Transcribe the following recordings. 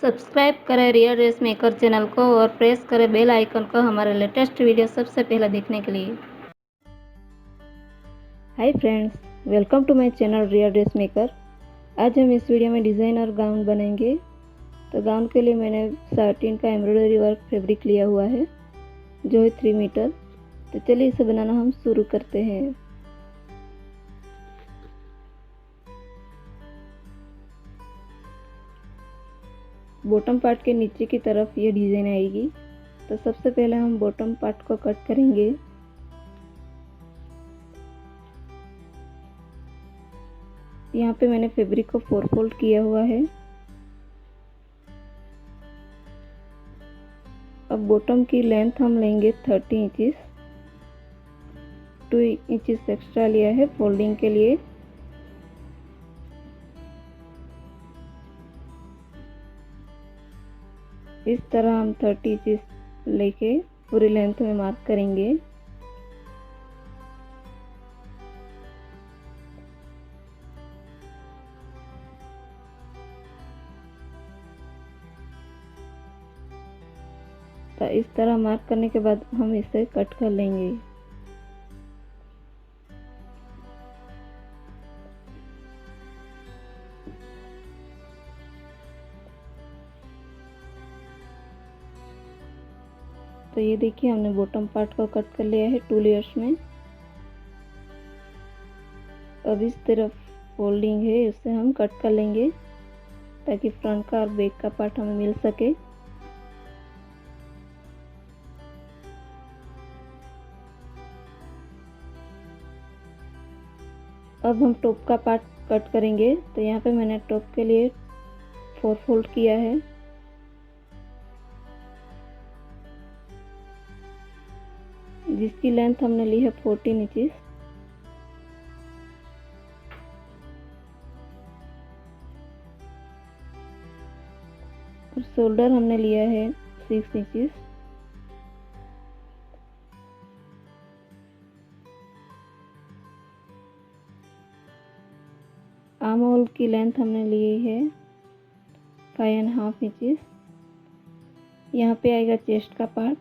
Subscribe करें real dress maker channel को और प्रेस करें बेल आइकन को हमारे लेटेस्ट वीडियो सबसे पहले देखने के लिए। Hi friends, welcome to my channel real dress maker. आज हम इस वीडियो में डिज़ाइनर गाउन बनाएंगे। तो गाउन के लिए मैंने साटिन का एम्ब्रॉयडरी वर्क फैब्रिक लिया हुआ है जो है 3 मीटर। तो चलिए इसे बनाना हम शुरू करते हैं। बॉटम पार्ट के नीचे की तरफ ये डिज़ाइन आएगी। तो सबसे पहले हम बॉटम पार्ट को कट करेंगे। यहाँ पे मैंने फैब्रिक को 4 फोल्ड किया हुआ है। अब बॉटम की लेंथ हम लेंगे 30 इंचेस। 2 इंचेस एक्स्ट्रा लिया है फोल्डिंग के लिए। इस तरह हम 30 इंचेस लेके पूरी लेंथ में मार्क करेंगे। तो इस तरह मार्क करने के बाद हम इसे कट कर लेंगे। तो ये देखिए हमने बॉटम पार्ट को कट कर लिया है 2 लेयर्स में। अब इस तरफ फोल्डिंग है उसे हम कट कर लेंगे ताकि फ्रंट का और बैक का पार्ट हमें मिल सके। अब हम टॉप का पार्ट कट करेंगे। तो यहाँ पे मैंने टॉप के लिए 4 फोल्ड किया है। जिसकी लेंथ हमने ली है 14 इंचेस। और शोल्डर हमने लिया है 6 इंचेस। आर्म होल की लेंथ हमने ली है 5.5 इंचेस। यहाँ पे आएगा चेस्ट का पार्ट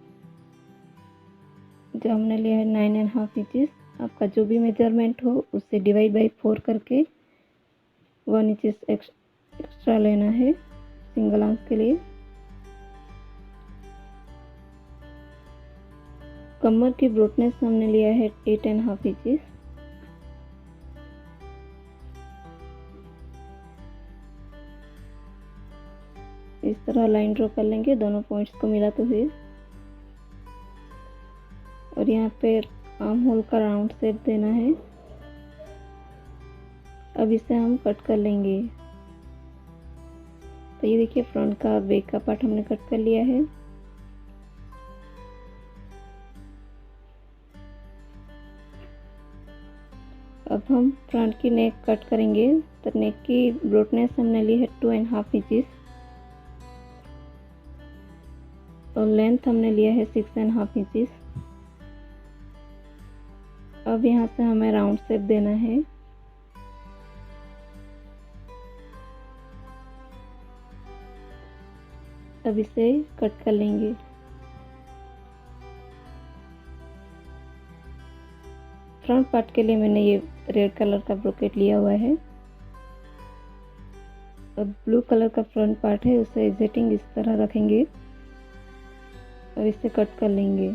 जो हमने लिया है 9.5 इंचेस। आपका जो भी मेजरमेंट हो उससे डिवाइड बाई 4 करके 1 इंचेस एक्स्ट्रा लेना है सिंगल आर्म्स के लिए। कमर की ब्रॉडनेस हमने लिया है 8.5 इंचेस। इस तरह लाइन ड्रॉ कर लेंगे दोनों पॉइंट्स को मिलाते हुए। और यहाँ पे आर्म होल का राउंड शेप देना है। अब इसे हम कट कर लेंगे। तो ये देखिए फ्रंट का बैक का पार्ट हमने कट कर लिया है। अब हम फ्रंट की नेक कट करेंगे। तो नेक की ब्रॉडनेस हमने ली है 2.5 इंचेस और लेंथ हमने लिया है 6.5 इंचेस। अब यहाँ से हमें राउंड शेप देना है। अब इसे कट कर लेंगे। फ्रंट पार्ट के लिए मैंने ये रेड कलर का ब्रोकेट लिया हुआ है। अब ब्लू कलर का फ्रंट पार्ट है उसे एग्जैक्टिंग इस तरह रखेंगे और इसे कट कर लेंगे।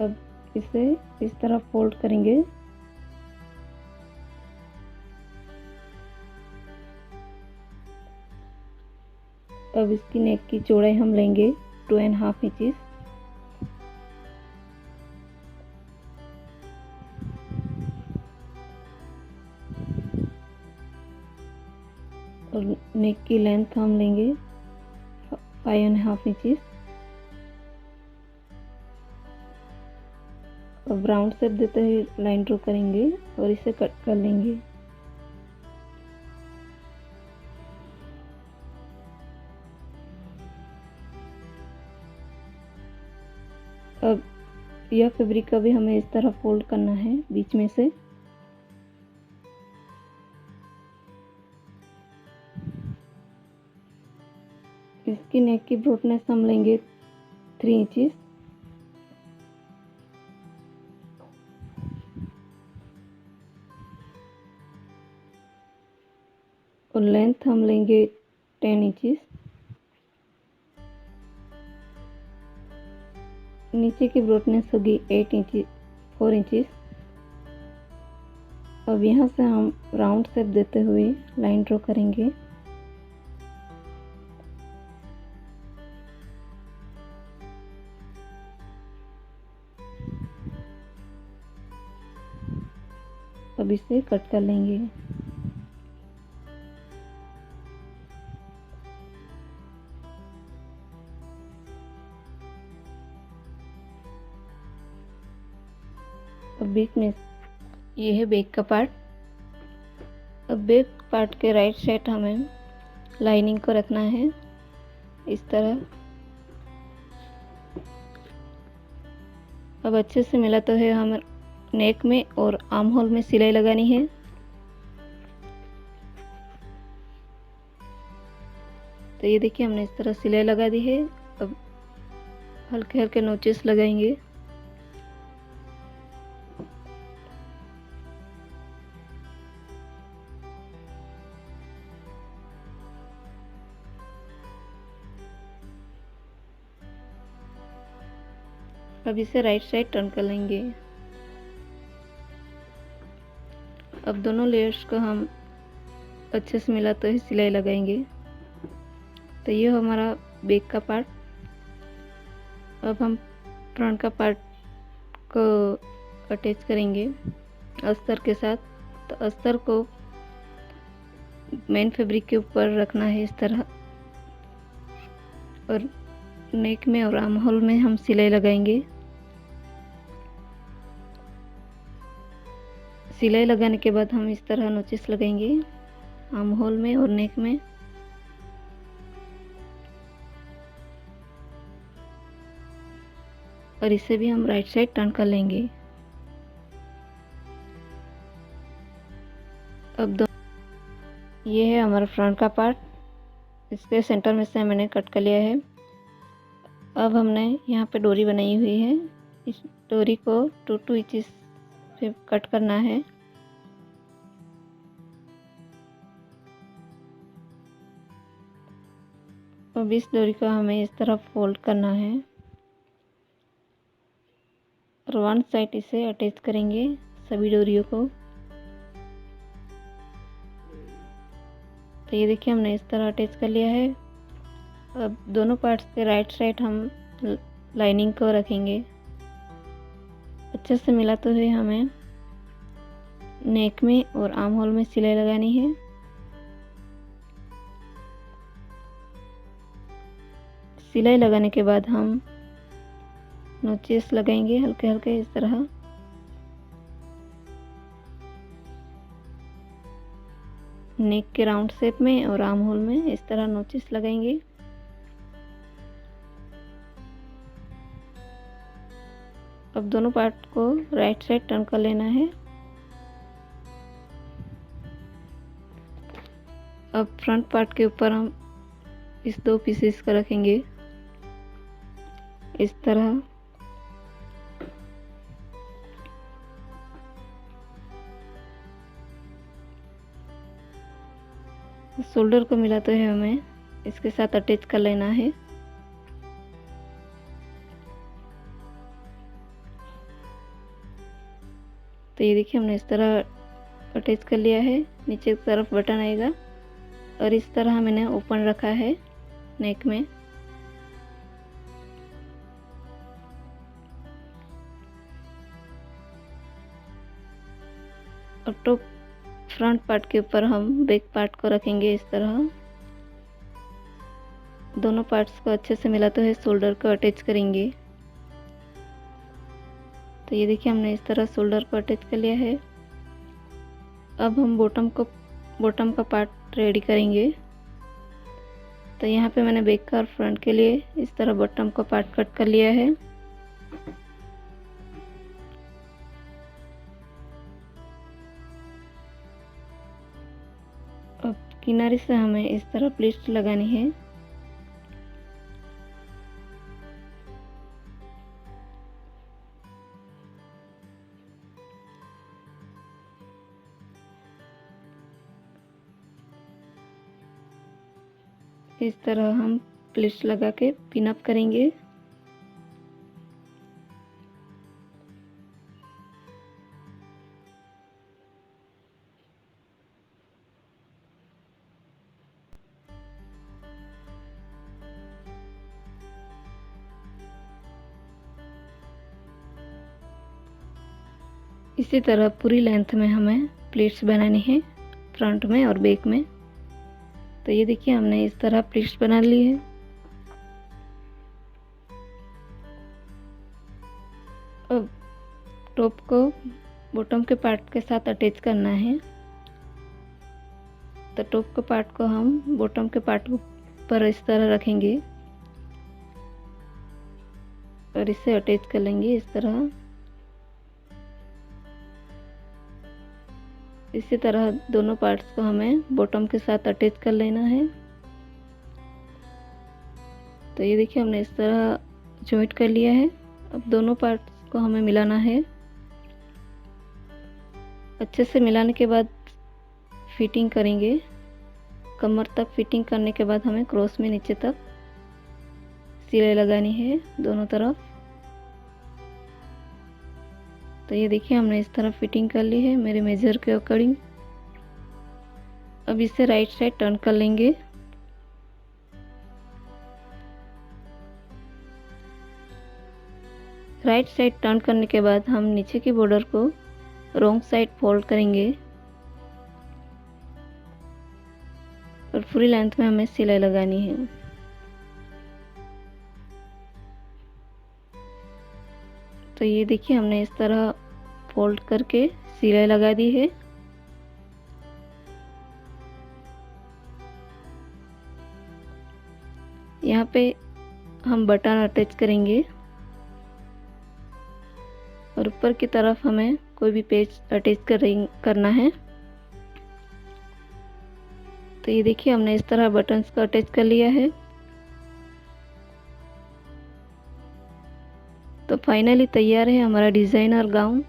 अब इसे इस तरह फोल्ड करेंगे। अब इसकी नेक की चौड़ाई हम लेंगे 2.5 इंचेस। और नेक की लेंथ हम लेंगे 5.5 इंचेस। अब राउंड शेप देते हुए लाइन ड्रॉ करेंगे और इसे कट कर लेंगे। अब यह फैब्रिक का भी हमें इस तरह फोल्ड करना है बीच में से। इसकी नेक की ब्रॉडनेस हम लेंगे 3 इंचेस और लेंथ हम लेंगे 10 इंचेस। नीचे की ब्रॉडनेस होगी 4 इंचेस। अब यहाँ से हम राउंड शेप देते हुए लाइन ड्रॉ करेंगे। अब इसे कट कर लेंगे। अब बीच में ये है बैक का पार्ट। अब बैक पार्ट के राइट साइड हमें लाइनिंग को रखना है इस तरह। अब अच्छे से मिला तो है, हम नेक में और आर्म होल में सिलाई लगानी है। तो ये देखिए हमने इस तरह सिलाई लगा दी है। अब हल्के हल्के नोचेस लगाएंगे। अब इसे राइट साइड टर्न कर लेंगे। अब दोनों लेयर्स को हम अच्छे से मिलाते हुए सिलाई लगाएंगे। तो ये हमारा बैक का पार्ट। अब हम फ्रंट का पार्ट को अटैच करेंगे अस्तर के साथ। तो अस्तर को मेन फैब्रिक के ऊपर रखना है इस तरह, और नेक में और आर्म होल में हम सिलाई लगाएंगे। सिलाई लगाने के बाद हम इस तरह नोचेस लगाएंगे आर्म होल में और नेक में। और इसे भी हम राइट साइड टर्न कर लेंगे। अब ये है हमारा फ्रंट का पार्ट। इसके सेंटर में से मैंने कट कर लिया है। अब हमने यहाँ पे डोरी बनाई हुई है, इस डोरी को 2 इंचेस पे कट करना है। अब इस डोरी को हमें इस तरह फोल्ड करना है और वन साइड इसे अटैच करेंगे सभी डोरियों को। तो ये देखिए हमने इस तरह अटैच कर लिया है। अब दोनों पार्ट्स के राइट साइड हम लाइनिंग को रखेंगे। अच्छे से मिलाते हुए हमें नेक में और आर्म होल में सिलाई लगानी है। सिलाई लगाने के बाद हम नोचेस लगाएंगे हल्के हल्के इस तरह। नेक के राउंड शेप में और आर्म होल में इस तरह नोचेस लगाएंगे। अब दोनों पार्ट को राइट साइड टर्न कर लेना है। अब फ्रंट पार्ट के ऊपर हम इस 2 पीसेस को रखेंगे इस तरह। शोल्डर को मिलाते हुए हमें इसके साथ अटैच कर लेना है। तो ये देखिए हमने इस तरह अटैच कर लिया है। नीचे की तरफ बटन आएगा और इस तरह मैंने ओपन रखा है नेक में। और टॉप फ्रंट पार्ट के ऊपर हम बैक पार्ट को रखेंगे इस तरह। दोनों पार्ट्स को अच्छे से मिलाते हुए शोल्डर को अटैच करेंगे। तो ये देखिए हमने इस तरह शोल्डर को अटैच कर लिया है। अब हम बॉटम का पार्ट रेडी करेंगे। तो यहाँ पे मैंने बैक का और फ्रंट के लिए इस तरह बॉटम का पार्ट कट कर लिया है। अब किनारे से हमें इस तरह प्लीट्स लगानी है। इस तरह हम प्लेट्स लगा के पिन अप करेंगे। इसी तरह पूरी लेंथ में हमें प्लेट्स बनानी है, फ्रंट में और बैक में। तो ये देखिए हमने इस तरह प्लेट्स बना ली है। अब टॉप को बॉटम के पार्ट के साथ अटैच करना है। तो टॉप के पार्ट को हम बॉटम के पार्ट पर इस तरह रखेंगे और इसे अटैच कर लेंगे इस तरह। इसी तरह दोनों पार्ट्स को हमें बॉटम के साथ अटैच कर लेना है। तो ये देखिए हमने इस तरह जॉइंट कर लिया है। अब दोनों पार्ट्स को हमें मिलाना है। अच्छे से मिलाने के बाद फिटिंग करेंगे। कमर तक फिटिंग करने के बाद हमें क्रॉस में नीचे तक सिलाई लगानी है दोनों तरफ। तो ये देखिए हमने इस तरह फिटिंग कर ली है मेरे मेजर के अकॉर्डिंग। अब इसे राइट साइड टर्न कर लेंगे। राइट साइड टर्न करने के बाद हम नीचे की बॉर्डर को रॉन्ग साइड फोल्ड करेंगे और पूरी लेंथ में हमें सिलाई लगानी है। तो ये देखिए हमने इस तरह फोल्ड करके सिलाई लगा दी है। यहाँ पे हम बटन अटैच करेंगे और ऊपर की तरफ हमें कोई भी पेज अटैच करना है। तो ये देखिए हमने इस तरह बटन्स को अटैच कर लिया है। तो फाइनली तैयार है हमारा डिज़ाइनर गाउन।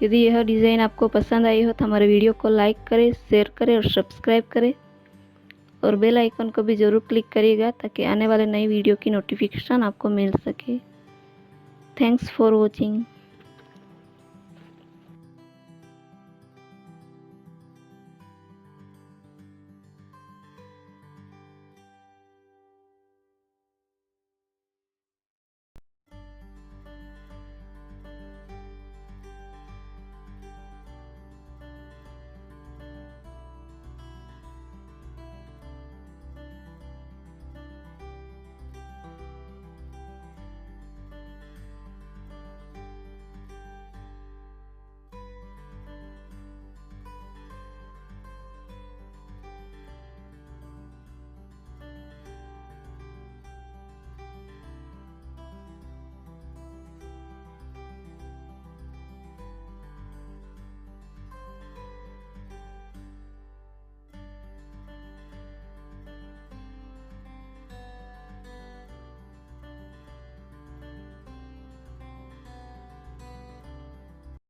यदि यह डिज़ाइन आपको पसंद आई हो तो हमारे वीडियो को लाइक करें, शेयर करें और सब्सक्राइब करें और बेल आइकन को भी ज़रूर क्लिक करिएगा ताकि आने वाले नई वीडियो की नोटिफिकेशन आपको मिल सके। Thanks for watching.